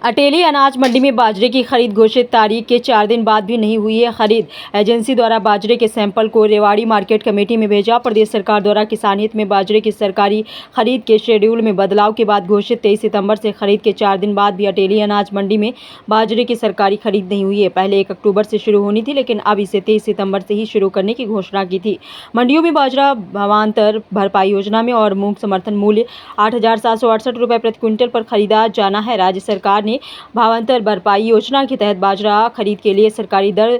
अटेली अनाज मंडी में बाजरे की खरीद घोषित तारीख के 4 दिन बाद भी नहीं हुई है खरीद। एजेंसी द्वारा बाजरे के सैंपल को रेवाड़ी मार्केट कमेटी में भेजा। प्रदेश सरकार द्वारा किसान हित में बाजरे की सरकारी खरीद के शेड्यूल में बदलाव के बाद घोषित 23 सितंबर से खरीद के 4 दिन बाद भी अटेली अनाज मंडी में बाजरे की सरकारी खरीद नहीं हुई है। पहले 1 अक्टूबर से शुरू होनी थी, लेकिन अब इसे 23 सितंबर से ही शुरू करने की घोषणा की थी। मंडियों में बाजरा भावांतर भरपाई योजना में और मूंग समर्थन मूल्य 8,768 रुपये प्रति क्विंटल पर खरीदा जाना है। राज्य सरकार ने भावांतर भरपाई योजना के तहत बाजरा खरीद के लिए सरकारी दर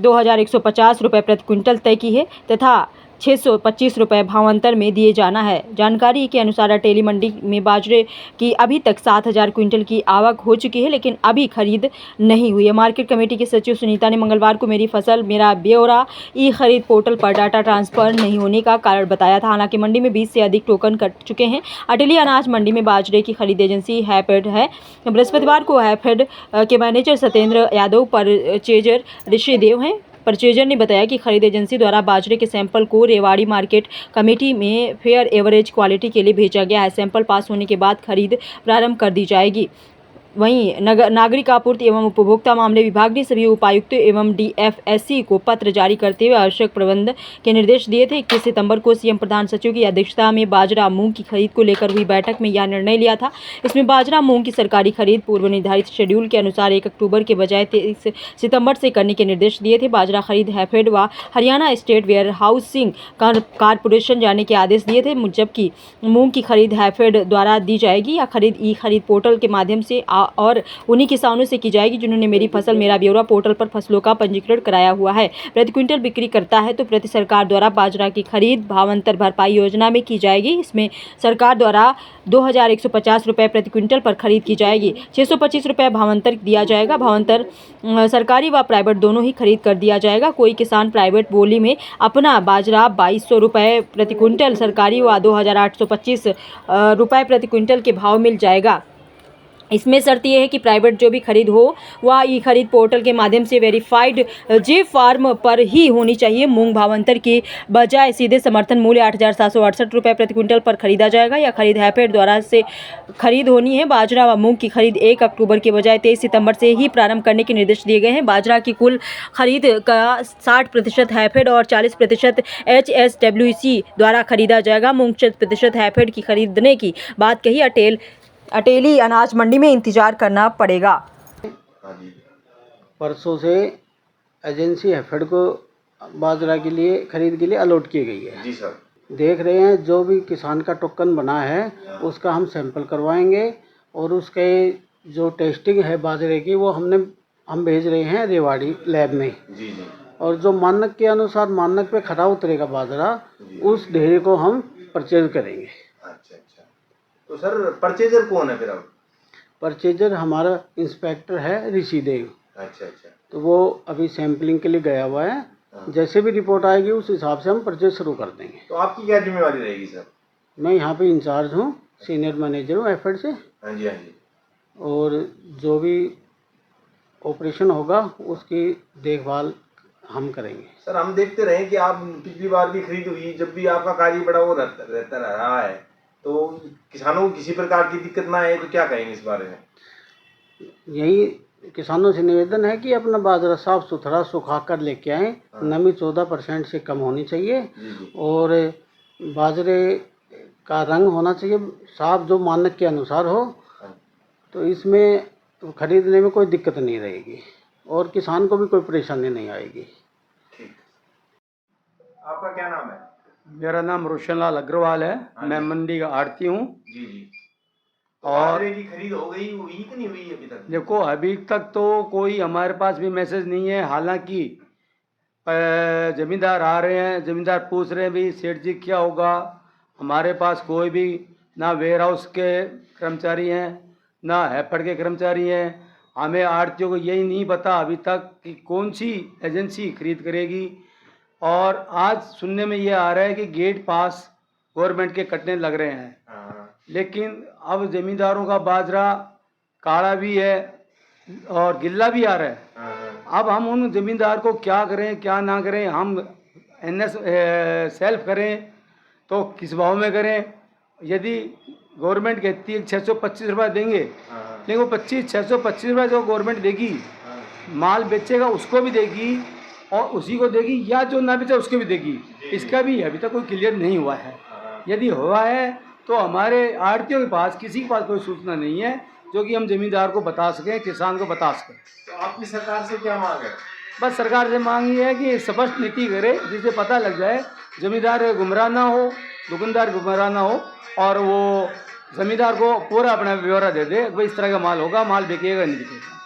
2,150 रुपये प्रति क्विंटल तय की है तथा 625 रुपये भावांतर में दिए जाना है। जानकारी के अनुसार अटेली मंडी में बाजरे की अभी तक 7,000 क्विंटल की आवक हो चुकी है, लेकिन अभी खरीद नहीं हुई है। मार्केट कमेटी की सचिव सुनीता ने मंगलवार को मेरी फसल मेरा ब्यौरा ई खरीद पोर्टल पर डाटा ट्रांसफर नहीं होने का कारण बताया था। हालांकि मंडी में 20 से अधिक टोकन कट चुके हैं। अटेली अनाज मंडी में बाजरे की खरीद एजेंसी हैफेड है। बृहस्पतिवार को हैफेड के मैनेजर सत्येंद्र यादव परचेजर ऋषिदेव हैं। परचेजर ने बताया कि खरीद एजेंसी द्वारा बाजरे के सैंपल को रेवाड़ी मार्केट कमेटी में फेयर एवरेज क्वालिटी के लिए भेजा गया है। सैंपल पास होने के बाद खरीद प्रारंभ कर दी जाएगी। वहीं नागरिक आपूर्ति एवं उपभोक्ता मामले विभाग ने सभी उपायुक्त एवं डीएफएससी को पत्र जारी करते हुए आवश्यक प्रबंध के निर्देश दिए थे। 21 सितंबर को सीएम प्रधान सचिव की अध्यक्षता में बाजरा मूंग की खरीद को लेकर हुई बैठक में यह निर्णय लिया था। इसमें बाजरा मूंग की सरकारी खरीद पूर्व निर्धारित शेड्यूल के अनुसार 1 अक्टूबर के बजाय 23 सितंबर से करने के निर्देश दिए थे। बाजरा खरीद हैफेड व Haryana state warehousing corporation जाने के आदेश दिए थे, जबकि मूंग की खरीद हैफेड द्वारा दी जाएगी। यह खरीद ई खरीद पोर्टल के माध्यम से और उन्हीं किसानों से की जाएगी जिन्होंने मेरी फसल मेरा ब्यौरा पोर्टल पर फसलों का पंजीकरण कराया हुआ है। प्रति क्विंटल बिक्री करता है तो प्रति सरकार द्वारा बाजरा की खरीद भावांतर भरपाई योजना में की जाएगी। इसमें सरकार द्वारा 2,150 रुपये प्रति क्विंटल पर खरीद की जाएगी। 625 रुपये भावांतर दिया जाएगा। भावांतर सरकारी व प्राइवेट दोनों ही खरीद कर दिया जाएगा। कोई किसान प्राइवेट बोली में अपना बाजरा 2,200 रुपये प्रति क्विंटल, सरकारी व 2,825 रुपये प्रति क्विंटल के भाव मिल जाएगा। इसमें शर्त यह है कि प्राइवेट जो भी खरीद हो वह ई खरीद पोर्टल के माध्यम से वेरीफाइड जे फार्म पर ही होनी चाहिए। मूंग भावांतर के बजाय सीधे समर्थन मूल्य 8,768 रुपये प्रति क्विंटल पर खरीदा जाएगा। यह खरीद हैफेड द्वारा से खरीद होनी है। बाजरा व मूंग की खरीद 1 अक्टूबर के बजाय 23 सितंबर से ही प्रारंभ करने के निर्देश दिए गए हैं। बाजरा की कुल खरीद का 60% हैफेड और 40% HSWC द्वारा खरीदा जाएगा। मूंग 60% हैफेड की खरीदने की बात कही। अटेली अनाज मंडी में इंतजार करना पड़ेगा। परसों से एजेंसी हैफेड को बाजरा के लिए खरीद के लिए अलॉट की गई है। जी सर। देख रहे हैं जो भी किसान का टोकन बना है उसका हम सैंपल करवाएंगे और उसके जो टेस्टिंग है बाजरे की वो हम भेज रहे हैं रेवाड़ी लैब में। जी जी। और जो मानक के अनुसार मानक पे खरा उतरेगा बाजरा उस ढेरे को हम परचेज करेंगे। अच्छा अच्छा। तो सर परचेजर कौन है फिर अब? परचेजर हमारा इंस्पेक्टर है ऋषिदेव। अच्छा अच्छा। तो वो अभी सैंपलिंग के लिए गया हुआ है। जैसे भी रिपोर्ट आएगी उस हिसाब से हम परचेज शुरू कर देंगे। तो आपकी क्या जिम्मेवारी रहेगी सर? मैं यहाँ पे इंचार्ज हूँ, सीनियर मैनेजर हूँ हैफेड से। हाँ जी हाँ जी। और जो भी ऑपरेशन होगा उसकी देखभाल हम करेंगे। सर हम देखते रहे कि आप पिछली बार भी खरीद हुई, जब भी आपका कार्य बड़ा वो रहता रहा है, तो किसानों को किसी प्रकार की दिक्कत ना आए, तो क्या कहेंगे इस बारे में? यही किसानों से निवेदन है कि अपना बाजरा साफ सुथरा सुखा कर लेके आएँ। नमी 14% से कम होनी चाहिए। जी जी। और बाजरे का रंग होना चाहिए साफ, जो मानक के अनुसार हो। तो इसमें खरीदने में कोई दिक्कत नहीं रहेगी और किसान को भी कोई परेशानी नहीं आएगी। ठीक। आपका क्या नाम है? मेरा नाम रोशनलाल अग्रवाल है। मैं मंडी का आड़ती हूँ। जी जी। और बाजरे की खरीद हो गई, हुई कि नहीं हुई अभी तक? देखो अभी तक तो कोई हमारे पास भी मैसेज नहीं है। हालांकि जमींदार आ रहे हैं, जमींदार पूछ रहे हैं भी सेठ जी क्या होगा। हमारे पास कोई भी ना वेयर हाउस के कर्मचारी हैं ना हैफेड के कर्मचारी हैं। हमें आड़तियों को यही नहीं पता अभी तक कि कौन सी एजेंसी खरीद करेगी। और आज सुनने में ये आ रहा है कि गेट पास गवर्नमेंट के कटने लग रहे हैं। लेकिन अब ज़मींदारों का बाजरा काला भी है और गिल्ला भी आ रहा है। अब हम उन ज़मींदार को क्या करें क्या ना करें। हम सेल्फ करें तो किस भाव में करें। यदि गवर्नमेंट कहती है 625 रुपये देंगे, हाँ, लेकिन वो 625 रुपये जो गवर्नमेंट देगी, हाँ, माल बेचेगा उसको भी देगी और उसी को देगी, या जो ना बेचे उसको भी देगी। इसका भी अभी तक कोई क्लियर नहीं हुआ है। हाँ। यदि हुआ है तो हमारे आड़तियों के पास किसी के पास कोई सूचना नहीं है जो कि हम जमींदार को बता सकें, किसान को बता सकें। तो आपकी सरकार से क्या मांग है? बस सरकार से मांग ये है कि स्पष्ट नीति करे जिससे पता लग जाए, जमींदार गुमराह ना हो, दुकानदार गुमराह ना हो, और वो जमींदार को पूरा अपना ब्यौरा दे दे, भाई इस तरह का माल होगा, माल बिकेगा नहीं बिकेगा।